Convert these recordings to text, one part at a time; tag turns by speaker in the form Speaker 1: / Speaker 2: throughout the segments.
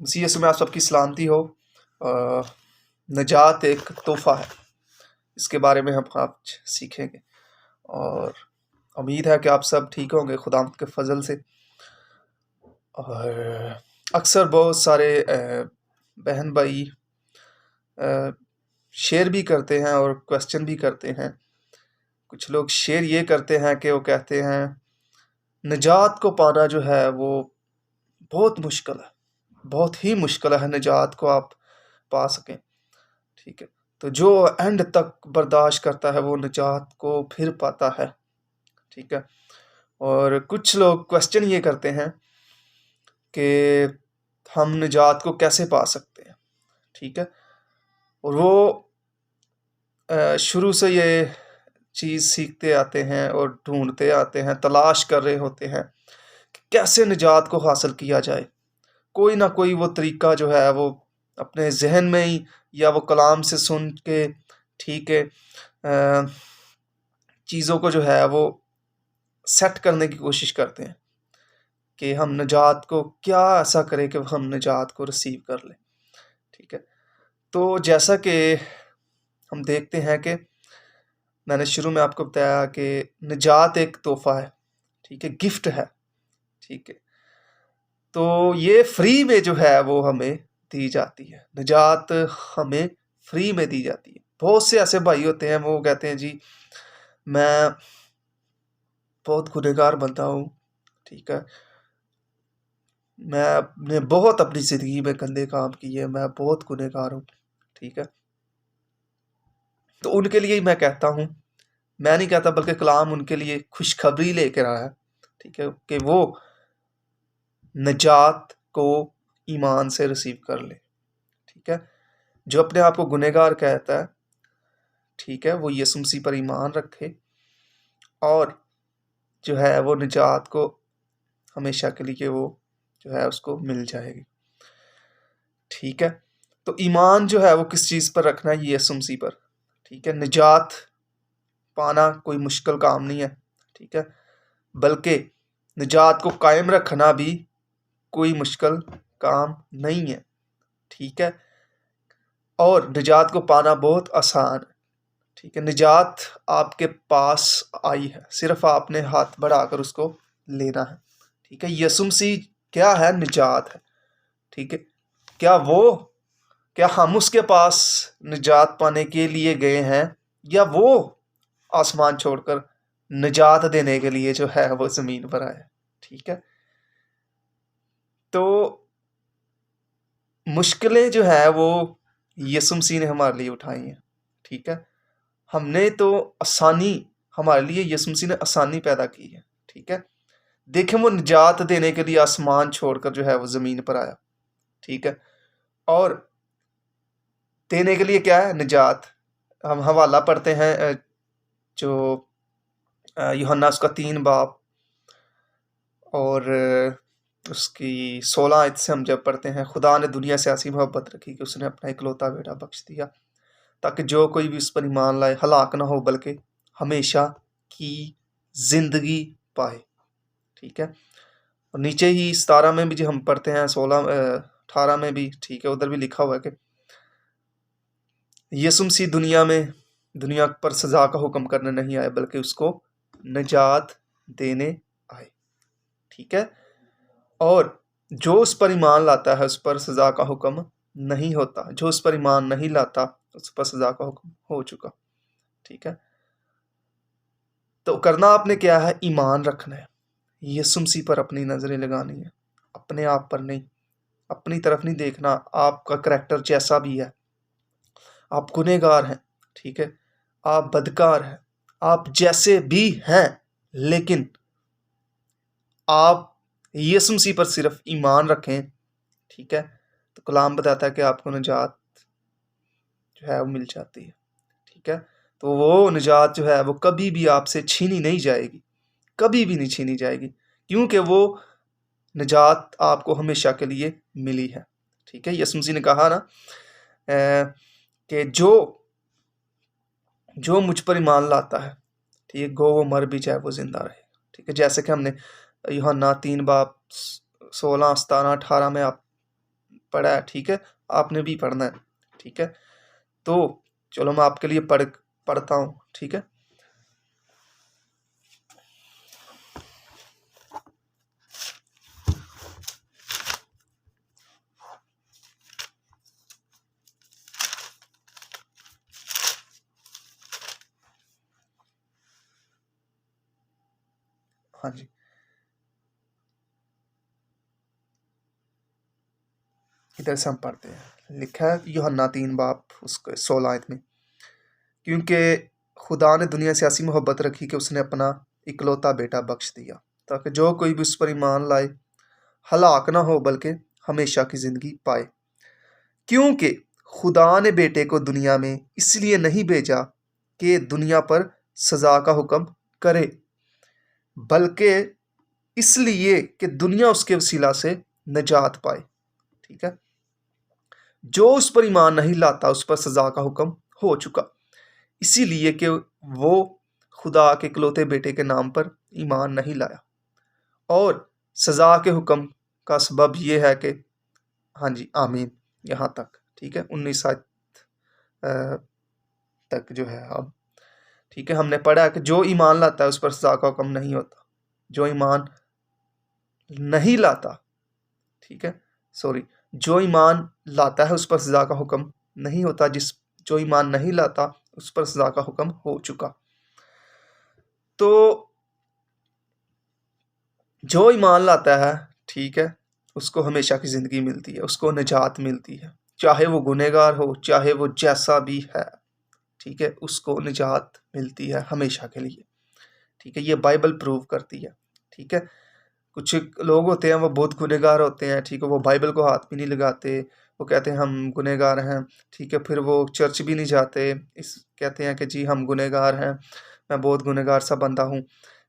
Speaker 1: मसीह यीशु में आप सबकी सलामती हो। अ, नजात एक तोहफ़ा है, इसके बारे में हम आज सीखेंगे और उम्मीद है कि आप सब ठीक होंगे खुदावंद के फजल से। और अक्सर बहुत सारे बहन भाई अ, शेयर भी करते हैं और क्वेश्चन भी करते हैं। कुछ लोग शेयर ये करते हैं कि वो कहते हैं निजात को पाना जो है वो बहुत मुश्किल है, बहुत ही मुश्किल है निजात को आप पा सकें। ठीक है, तो जो एंड तक बर्दाश्त करता है वो निजात को फिर पाता है। ठीक है, और कुछ लोग क्वेश्चन ये करते हैं कि हम निजात को कैसे पा सकते हैं। ठीक है, और वो शुरू से ये चीज़ सीखते आते हैं और ढूंढते आते हैं, तलाश कर रहे होते हैं कि कैसे निजात को हासिल किया जाए। कोई ना कोई वो तरीका जो है वो अपने जहन में ही या वो कलाम से सुन के, ठीक है, चीज़ों को जो है वो सेट करने की कोशिश करते हैं कि हम निजात को क्या ऐसा करें कि हम निजात को रिसीव कर लें। ठीक है, तो जैसा कि हम देखते हैं कि मैंने शुरू में आपको बताया कि निजात एक तोहफ़ा है, ठीक है, गिफ्ट है। ठीक है, तो ये फ्री में जो है वो हमें दी जाती है, निजात हमें फ्री में दी जाती है। बहुत से ऐसे भाई होते हैं वो कहते हैं जी मैं बहुत गुनहगार बनता हूँ। ठीक है, मैंने बहुत अपनी ज़िंदगी में गंदे काम किए, मैं बहुत गुनहगार हूँ। ठीक है, तो उनके लिए ही मैं कहता हूँ, मैं नहीं कहता बल्कि कलाम उनके लिए खुशखबरी लेकर आया है। ठीक है, कि वो निजात को ईमान से रिसीव कर ले। ठीक है, जो अपने आप को गुनहगार कहता है, ठीक है, वो यीशु मसीह पर ईमान रखे और जो है वो निजात को हमेशा के लिए वो जो है उसको मिल जाएगी। ठीक है, तो ईमान जो है वो किस चीज़ पर रखना है? यीशु मसीह पर। ठीक है, निजात पाना कोई मुश्किल काम नहीं है। ठीक है, बल्कि निजात को कायम रखना भी कोई मुश्किल काम नहीं है। ठीक है, और निजात को पाना बहुत आसान है। ठीक है, निजात आपके पास आई है, सिर्फ आपने हाथ बढ़ाकर उसको लेना है। ठीक है, यीशु मसीह क्या है? निजात है। ठीक है, क्या हम उसके पास निजात पाने के लिए गए हैं या वो आसमान छोड़कर निजात देने के लिए जो है वो ज़मीन पर आया? ठीक है, तो मुश्किलें जो है वो यीशु मसीह ने हमारे लिए उठाई हैं। ठीक है, हमने तो आसानी, हमारे लिए यीशु मसीह ने आसानी पैदा की है। ठीक है, देखें वो निजात देने के लिए आसमान छोड़कर जो है वो ज़मीन पर आया। ठीक है, और देने के लिए क्या है? निजात। हम हवाला पढ़ते हैं जो यूहन्ना उसका 3 बाब और उसकी 16 आयत से हम जब पढ़ते हैं, खुदा ने दुनिया से ऐसी मोहब्बत रखी कि उसने अपना इकलौता बेटा बख्श दिया ताकि जो कोई भी उस पर ईमान लाए हलाक ना हो बल्कि हमेशा की जिंदगी पाए। ठीक है, और नीचे ही 17 में भी जो हम पढ़ते हैं, 18 में भी, ठीक है, उधर भी लिखा हुआ है कि यीशु मसीह दुनिया पर सजा का हुक्म करने नहीं आए बल्कि उसको निजात देने आए। ठीक है, और जो उस पर ईमान लाता है उस पर सजा का हुक्म नहीं होता, जो उस पर ईमान नहीं लाता उस पर सजा का हुक्म हो चुका। ठीक है, तो करना आपने क्या है? ईमान रखना है, यीशु मसीह पर अपनी नजरें लगानी है, अपने आप पर नहीं, अपनी तरफ नहीं देखना। आपका करैक्टर जैसा भी है, आप गुनहगार हैं, ठीक है, आप बदकार हैं, आप जैसे भी हैं, लेकिन आप यीशु मसीह पर सिर्फ ईमान रखें। ठीक है, तो कलाम बताता है कि आपको निजात जो है वो मिल जाती है। ठीक है, तो वो निजात जो है वो कभी भी आपसे छीनी नहीं जाएगी, कभी भी नहीं छीनी जाएगी, क्योंकि वो निजात आपको हमेशा के लिए मिली है। ठीक है, यीशु मसीह ने कहा ना कि जो मुझ पर ईमान लाता है, ठीक है, गो वो मर भी जाए वो जिंदा रहे। ठीक है, जैसे कि हमने यूहन्ना 3 बाब 16, 17, 18 में आप पढ़ा है, ठीक है, आपने भी पढ़ना है, ठीक है। तो चलो मैं आपके लिए पढ़ता हूँ, ठीक है। हाँ जी, इधर से हम पढ़ते हैं। लिखा है यूहन्ना 3 बाब उसके 16 आयत में, क्योंकि खुदा ने दुनिया से ऐसी मोहब्बत रखी कि उसने अपना इकलौता बेटा बख्श दिया, ताकि जो कोई भी उस पर ईमान लाए हलाक ना हो बल्कि हमेशा की जिंदगी पाए। क्योंकि खुदा ने बेटे को दुनिया में इसलिए नहीं भेजा कि दुनिया पर सजा का हुक्म करे, बल्कि इसलिए कि दुनिया उसके वसीला से निजात पाए, ठीक है। जो उस पर ईमान नहीं लाता उस पर सजा का हुक्म हो चुका, इसीलिए कि वो खुदा के इकलौते बेटे के नाम पर ईमान नहीं लाया। और सजा के हुक्म का सबब ये है कि, हाँ जी, आमीन, यहाँ तक, ठीक है, 19 आयत तक जो है अब, ठीक है। हमने पढ़ा है कि जो ईमान लाता है उस पर सजा का हुक्म नहीं होता, जो ईमान नहीं लाता, ठीक है, सॉरी, जो ईमान लाता है उस पर सजा का हुक्म नहीं होता, जो ईमान नहीं लाता उस पर सजा का हुक्म हो चुका। तो जो ईमान लाता है, ठीक है, उसको हमेशा की ज़िंदगी मिलती है, उसको निजात मिलती है, चाहे वो गुनहगार हो, चाहे वो जैसा भी है, ठीक है, उसको निजात मिलती है हमेशा के लिए, ठीक है। ये बाइबल प्रूव करती है, ठीक है। कुछ लोग होते हैं वो बहुत गुनहगार होते हैं, ठीक है, वो बाइबल को हाथ भी नहीं लगाते, वो कहते हैं हम गुनहगार हैं, ठीक है, फिर वो चर्च भी नहीं जाते, इस कहते हैं कि जी हम गुनहगार हैं, मैं बहुत गुनहगार सा बंदा हूँ,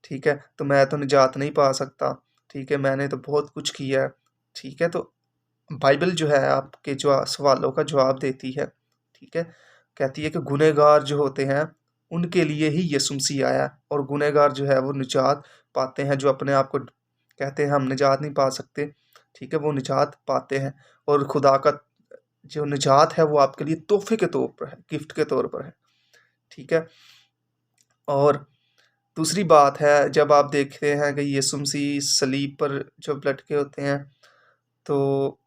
Speaker 1: ठीक है, तो मैं तो निजात नहीं पा सकता, ठीक है, मैंने तो बहुत कुछ किया है, ठीक है। तो बाइबल जो है आपके जो सवालों का जवाब देती है, ठीक है, कहती है कि गुनहगार जो होते हैं उनके लिए ही यीशु मसीह आया, और गुनहगार जो है वो निजात पाते हैं, जो अपने आप को कहते हैं हम निजात नहीं पा सकते, ठीक है, वो निजात पाते हैं। और खुदा का जो निजात है वो आपके लिए तोहफे के तौर पर है, गिफ्ट के तौर पर है, ठीक है। और दूसरी बात है, जब आप देखते हैं कि यीशु मसीह सलीब पर जब लटके होते हैं, तो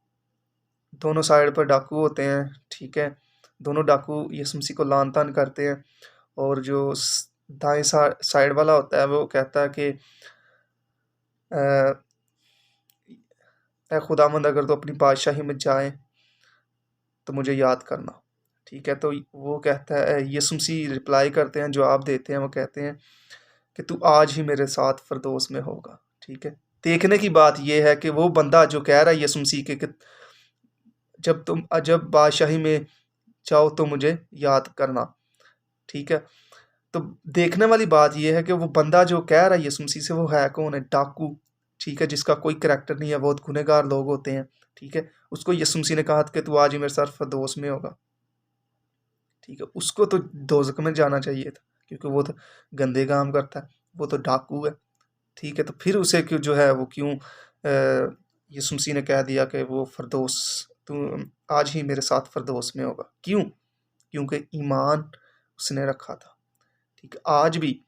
Speaker 1: दोनों साइड पर डाकू होते हैं, ठीक है, दोनों डाकू यीशु मसीह को लान तान करते हैं, और जो दाएं साइड वाला होता है वो कहता है कि खुदावंद अगर तो अपनी बादशाही में जाए तो मुझे याद करना, ठीक है। तो वो कहता है, यीशु मसीह रिप्लाई करते हैं, जवाब देते हैं, वो कहते हैं कि तू आज ही मेरे साथ फिरदौस में होगा, ठीक है। देखने की बात यह है कि वो बंदा जो कह रहा है यीशु मसीह के कि जब बादशाही में जाओ तो मुझे याद करना, ठीक है। तो देखने वाली बात यह है कि वो बंदा जो कह रहा है यीशु मसीह से, वो है कौन? है डाकू, ठीक है, जिसका कोई करैक्टर नहीं है, बहुत गुनहगार लोग होते हैं, ठीक है। उसको यीशु मसीह ने कहा था कि तू आज ही मेरे साथ फिरदौस में होगा, ठीक है। उसको तो दोज़ख में जाना चाहिए था, क्योंकि वो तो गंदे काम करता है, वो तो डाकू है, ठीक है। तो फिर उसे क्यों जो है वो क्यों यीशु मसीह ने कह दिया कि वो फिरदौस, तू आज ही मेरे साथ फिरदौस में होगा, क्यों? क्योंकि ईमान उसने रखा था, ठीक है। आज भी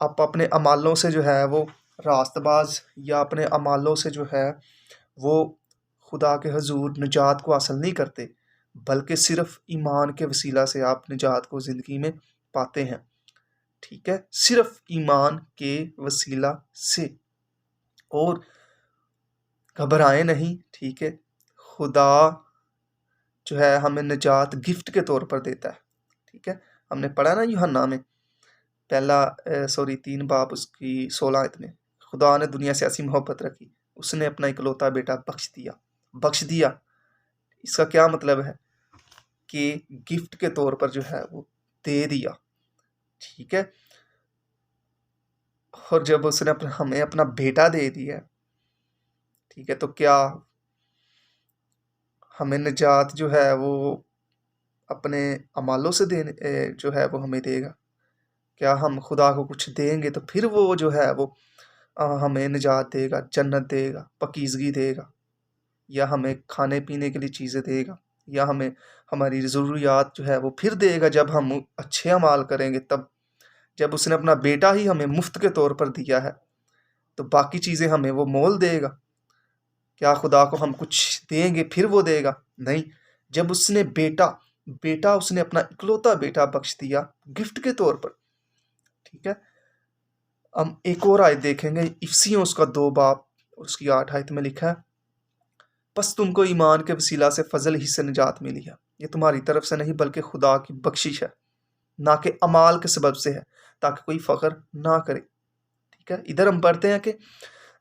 Speaker 1: आप अपने अमालों से जो है वो रास्तबाज, या अपने अमालों से जो है वो खुदा के हजूर निजात को हासिल नहीं करते, बल्कि सिर्फ ईमान के वसीला से आप निजात को ज़िंदगी में पाते हैं, ठीक है, सिर्फ ईमान के वसीला से। और घबराएं नहीं, ठीक है, खुदा जो है हमें निजात गिफ्ट के तौर पर देता है, ठीक है। हमने पढ़ा ना यूहन्ना में पहला 3 बाब उसकी 16 आयत में, खुदा ने दुनिया से ऐसी मोहब्बत रखी, उसने अपना इकलौता बेटा बख्श दिया। बख्श दिया, इसका क्या मतलब है? कि गिफ्ट के तौर पर जो है वो दे दिया, ठीक है। और जब उसने हमें अपना बेटा दे दिया, ठीक है, तो क्या हमें निजात जो है वो अपने अमालों से देने जो है वो हमें देगा? क्या हम खुदा को कुछ देंगे तो फिर वो जो है वो हमें निजात देगा, जन्नत देगा, पाकीज़गी देगा? या हमें खाने पीने के लिए चीज़ें देगा, या हमें हमारी ज़रूरियात जो है वो फिर देगा जब हम अच्छे अमाल करेंगे तब। जब उसने अपना बेटा ही हमें मुफ्त के तौर पर दिया है तो बाकी चीज़ें हमें वो मोल देगा। क्या खुदा को हम कुछ देंगे फिर वो देगा? नहीं। जब उसने बेटा उसने अपना इकलौता बेटा बख्श दिया गिफ्ट के तौर पर, ठीक है। हम एक और आयत देखेंगे, इफ्सियों उसका 2 बाब उसकी 8 आयत में लिखा है, बस तुमको ईमान के वसीला से फजल ही से निजात मिली है, ये तुम्हारी तरफ से नहीं बल्कि खुदा की बख्शिश है, ना कि अमाल के सबब से है, ताकि कोई फख्र ना करे। ठीक है, इधर हम पढ़ते हैं कि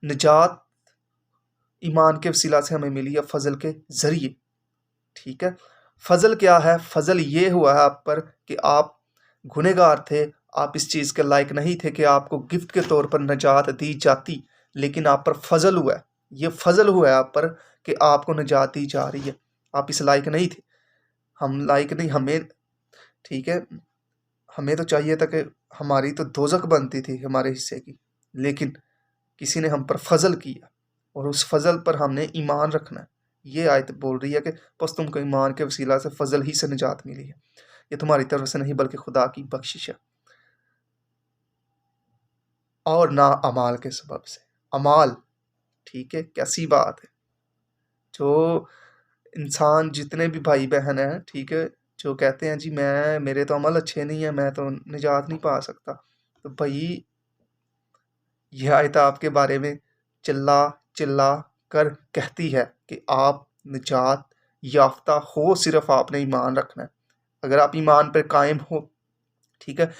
Speaker 1: निजात ईमान के वसीला से हमें मिली है फजल के जरिए। ठीक है, फजल क्या है? फजल ये हुआ है आप पर कि आप गुनहगार थे, आप इस चीज़ के लायक नहीं थे कि आपको गिफ्ट के तौर पर निजात दी जाती, लेकिन आप पर फजल हुआ है। ये फजल हुआ है आप पर कि आपको निजात दी जा रही है। आप इस लायक नहीं थे, हम लायक नहीं, हमें, ठीक है, हमें तो चाहिए था कि हमारी तो दोजक बनती थी हमारे हिस्से की, लेकिन किसी ने हम पर फजल किया और उस फजल पर हमने ईमान रखना है। ये आयत बोल रही है कि बस तुमको ईमान के वसीला से फजल ही से निजात मिली है, ये तुम्हारी तरफ से नहीं बल्कि खुदा की बख्शिश है, और ना अमाल के सबब से। अमाल, ठीक है, कैसी बात है। जो इंसान जितने भी भाई बहन हैं, ठीक है, जो कहते हैं जी मैं, मेरे तो अमल अच्छे नहीं है, मैं तो निजात नहीं पा सकता, तो भाई यह आयत आपके बारे में चिल्ला चिल्ला कर कहती है कि आप निजात याफ्ता हो, सिर्फ आपने ईमान रखना है। अगर आप ईमान पर कायम हो, ठीक है,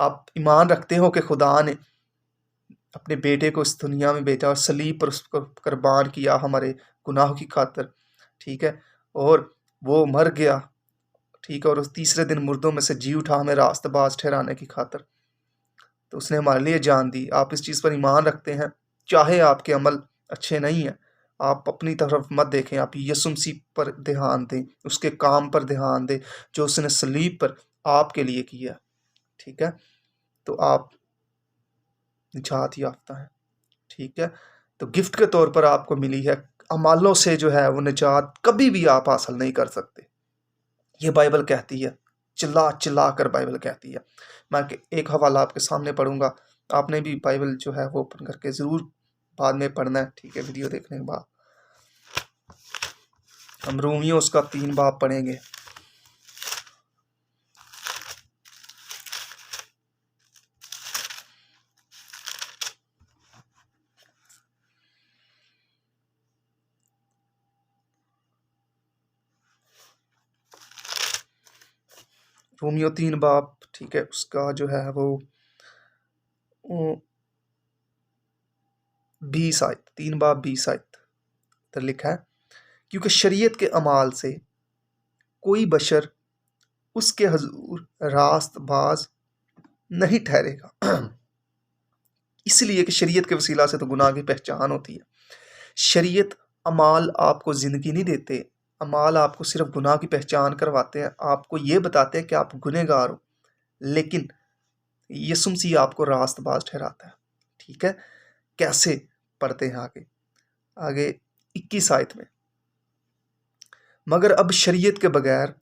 Speaker 1: आप ईमान रखते हो कि खुदा ने अपने बेटे को इस दुनिया में भेजा और सलीब पर उसको कुर्बान किया हमारे गुनाहों की खातिर, ठीक है, और वो मर गया, ठीक है, और उस तीसरे दिन मुर्दों में से जी उठा हमें रास्तबाज ठहराने की खातिर, तो उसने हमारे लिए जान दी। आप इस चीज़ पर ईमान रखते हैं, चाहे आपके अमल अच्छे नहीं हैं, आप अपनी तरफ मत देखें, आप यीशु मसीह पर ध्यान दें, उसके काम पर ध्यान दें जो उसने सलीब पर आपके लिए किया, ठीक है, तो आप निजात याफ्ता हैं। ठीक है, तो गिफ्ट के तौर पर आपको मिली है, अमालों से जो है वो निजात कभी भी आप हासिल नहीं कर सकते। ये बाइबल कहती है, चिल्ला चिल्ला कर बाइबल कहती है। मैं एक हवाला आपके सामने पढ़ूंगा, आपने भी बाइबल जो है वो ओपन करके ज़रूर बाद में पढ़ना है, ठीक है, वीडियो देखने के बाद। हम रोमियो उसका 3 बाब पढ़ेंगे। रोमियो 3 बाब, ठीक है, उसका जो है वो 20 आयत, 3 बाब 20 आयत तो लिखा है, क्योंकि शरीयत के अमाल से कोई बशर उसके हजूर रास्तबाज नहीं ठहरेगा, इसलिए कि शरीयत के वसीला से तो गुनाह की पहचान होती है। शरीयत अमाल आपको ज़िंदगी नहीं देते, अमाल आपको सिर्फ गुनाह की पहचान करवाते हैं, आपको ये बताते हैं कि आप गुनहगार हो, लेकिन यीशु मसीह आपको रास्तबाज ठहराता है। ठीक है, कैसे? पढ़ते हैं आगे आगे 21 आयत में, मगर अब शरीयत के बगैर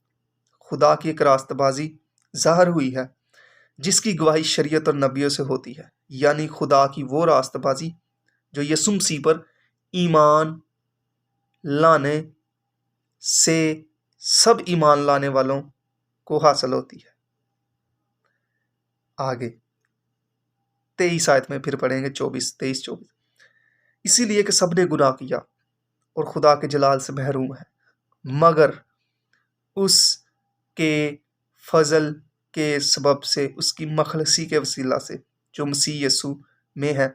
Speaker 1: खुदा की एक रास्तबाजी ज़ाहिर हुई है, जिसकी गवाही शरीयत और नबियों से होती है, यानी खुदा की वो रास्तबाजी जो यीशु मसीह पर ईमान लाने से सब ईमान लाने वालों को हासिल होती है। आगे 23 आयत में फिर पढ़ेंगे, 23-24, इसीलिए कि सब ने गुनाह किया और खुदा के जलाल से महरूम है, मगर उसके फजल के सबब से, उसकी मखलसी के वसीला से जो मसीह यीशु में है,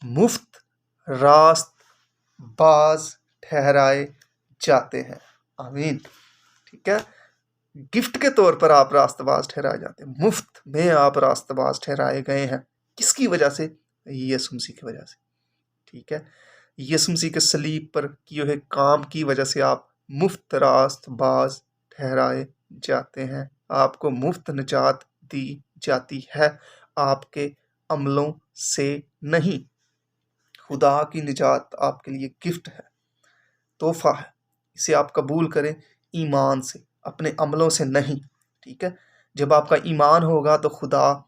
Speaker 1: मुफ्त रास्त बाज ठहराए जाते हैं। आमीन। ठीक है, गिफ्ट के तौर पर आप रास्तबाज ठहराए जाते हैं, मुफ्त में आप रास्तबाज ठहराए गए हैं। किसकी वजह से? यीशु मसीह की वजह से। ठीक है, यीशु मसीह के सलीब पर किए हुए काम की वजह से आप मुफ्त रास्तबाज ठहराए जाते हैं, आपको मुफ्त निजात दी जाती है, आपके अमलों से नहीं। खुदा की निजात आपके लिए गिफ्ट है, तोहफ़ा है, इसे आप कबूल करें ईमान से, अपने अमलों से नहीं। ठीक है, जब आपका ईमान होगा तो खुदा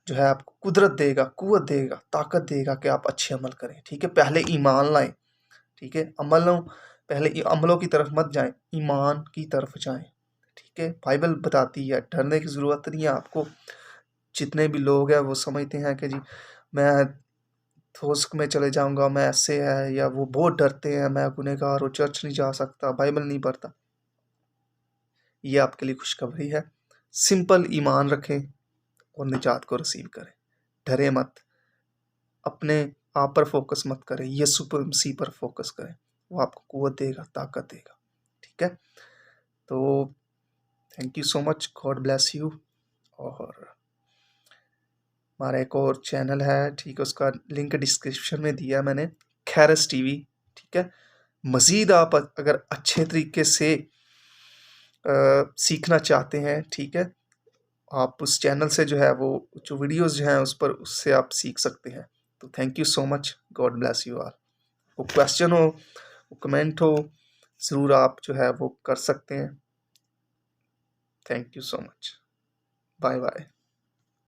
Speaker 1: जो है आपको कुदरत देगा, कुव्वत देगा, ताकत देगा कि आप अच्छे अमल करें। ठीक है, पहले ईमान लाएं। ठीक है, पहले अमलों की तरफ मत जाएं, ईमान की तरफ जाएं। ठीक है, बाइबल बताती है, डरने की ज़रूरत नहीं है आपको। जितने भी लोग हैं वो समझते हैं कि जी मैं दोस्त में चले जाऊंगा, मैं ऐसे है, या वो बहुत डरते हैं, मैं गुनहगार हूँ, चर्च नहीं जा सकता, बाइबल नहीं पढ़ता। ये आपके लिए खुशखबरी है। सिंपल ईमान रखें और निजात को रिसीव करें। डरे मत, अपने आप पर फोकस मत करें, यीशु पर मसीह पर फोकस करें, वो आपको कुव्वत देगा, ताकत देगा। ठीक है, तो thank you so much, God bless you. और हमारा एक और चैनल है, ठीक है, उसका लिंक डिस्क्रिप्शन में दिया है मैंने, खैरस टीवी। ठीक है, मज़ीद आप अगर अच्छे तरीके से सीखना चाहते हैं, ठीक है, आप उस चैनल से जो है वो जो वीडियोस जो हैं उस पर उससे आप सीख सकते हैं। तो thank you so much, God bless you all. वो क्वेश्चन हो, वो कमेंट हो, ज़रूर आप जो है वो कर सकते हैं। Thank you so much, bye bye.